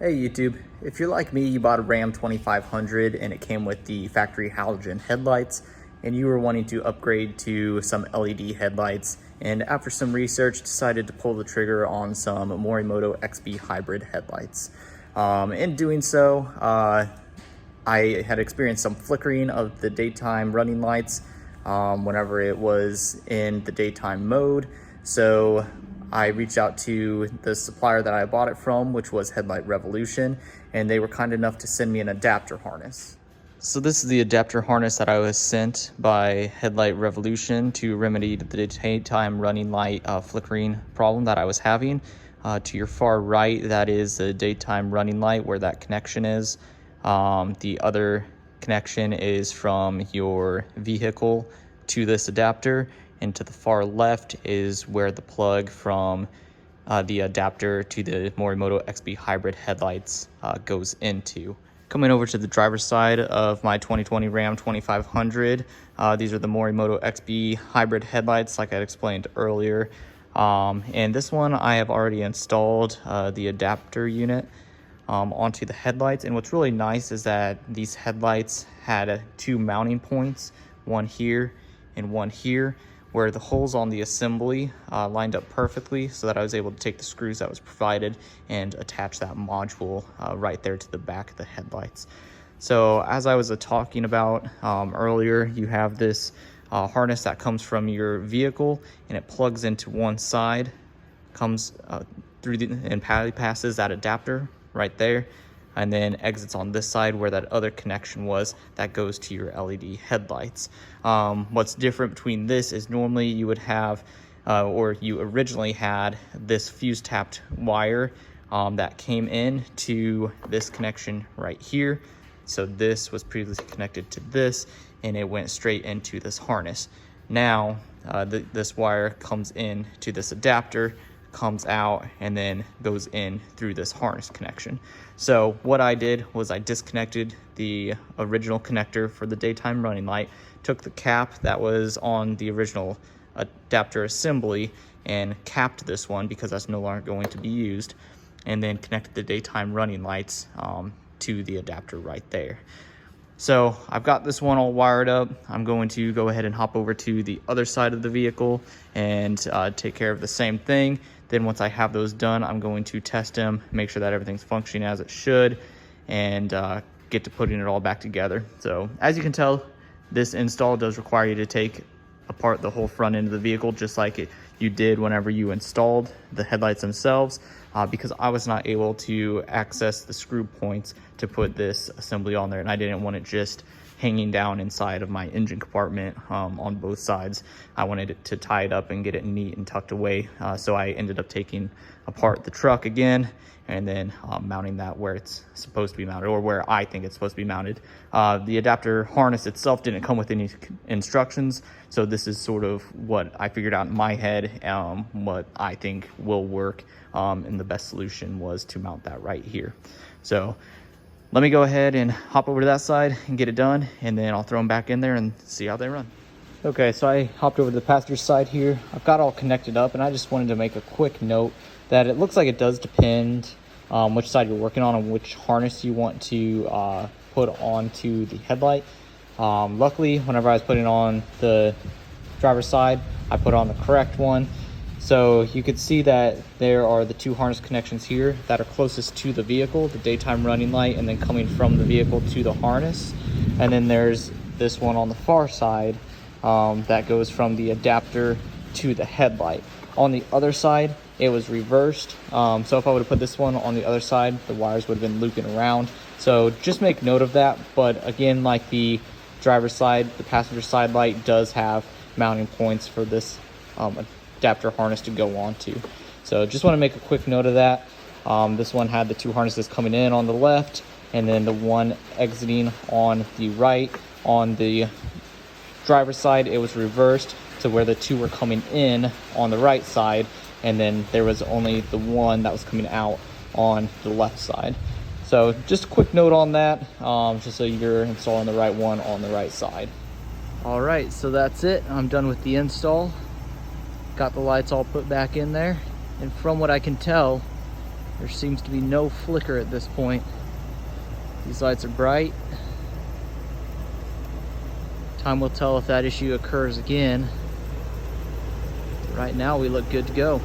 Hey YouTube, if you're like me, you bought a Ram 2500 and it came with the factory halogen headlights and you were wanting to upgrade to some LED headlights, and after some research decided to pull the trigger on some Morimoto XB Hybrid headlights. In doing so, I had experienced some flickering of the daytime running lights whenever it was in the daytime mode. So I reached out to the supplier that I bought it from, which was Headlight Revolution, and they were kind enough to send me an adapter harness. So this is the adapter harness that I was sent by Headlight Revolution to remedy the daytime running light flickering problem that I was having. To your far right, that is the daytime running light where that connection is. The other connection is from your vehicle to this adapter, and to the far left is where the plug from the adapter to the Morimoto XB Hybrid headlights goes into. Coming over to the driver's side of my 2020 Ram 2500, these are the Morimoto XB Hybrid headlights like I explained earlier. And this one I have already installed the adapter unit onto the headlights, and what's really nice is that these headlights had two mounting points, one here and one here, where the holes on the assembly lined up perfectly so that I was able to take the screws that was provided and attach that module right there to the back of the headlights. So as I was talking about earlier, you have this harness that comes from your vehicle and it plugs into one side, comes through and passes that adapter right there, and then exits on this side where that other connection was that goes to your LED headlights. What's different between this is normally you would have, or you originally had, this fuse tapped wire that came in to this connection right here. So this was previously connected to this and it went straight into this harness. Now this wire comes in to this adapter, comes out, and then goes in through this harness connection. So what I did was I disconnected the original connector for the daytime running light, took the cap that was on the original adapter assembly and capped this one because that's no longer going to be used, and then connected the daytime running lights to the adapter right there. So I've got this one all wired up. I'm going to go ahead and hop over to the other side of the vehicle and take care of the same thing. Then once I have those done, I'm going to test them, make sure that everything's functioning as it should, and get to putting it all back together. So as you can tell, this install does require you to take apart the whole front end of the vehicle, just like you did whenever you installed the headlights themselves, because I was not able to access the screw points to put this assembly on there, and I didn't want it just hanging down inside of my engine compartment on both sides. I wanted it to tie it up and get it neat and tucked away, so I ended up taking apart the truck again and then mounting that where it's supposed to be mounted, or where I think it's supposed to be mounted. The adapter harness itself didn't come with any instructions, so this is sort of what I figured out in my head, what I think will work, and the best solution was to mount that right here. So let me go ahead and hop over to that side and get it done, and then I'll throw them back in there and see how they run. Okay, so I hopped over to the passenger side here. I've got all connected up, and I just wanted to make a quick note that it looks like it does depend which side you're working on and which harness you want to put onto the headlight. Luckily, whenever I was putting on the driver's side, I put on the correct one. So you could see that there are the two harness connections here that are closest to the vehicle, the daytime running light, and then coming from the vehicle to the harness. And then there's this one on the far side that goes from the adapter to the headlight. On the other side, it was reversed. So if I would have put this one on the other side, the wires would have been looping around. So just make note of that. But again, like the driver's side, the passenger side light does have mounting points for this adapter harness to go onto. So just want to make a quick note of that. This one had the two harnesses coming in on the left and then the one exiting on the right. On the driver's side, it was reversed to where the two were coming in on the right side, and then there was only the one that was coming out on the left side. So just a quick note on that, just so you're installing the right one on the right side. All right, so that's it. I'm done with the install. Got the lights all put back in there, and from what I can tell, There seems to be no flicker at this point. These lights are bright. Time will tell if that issue occurs again. Right now we look good to go.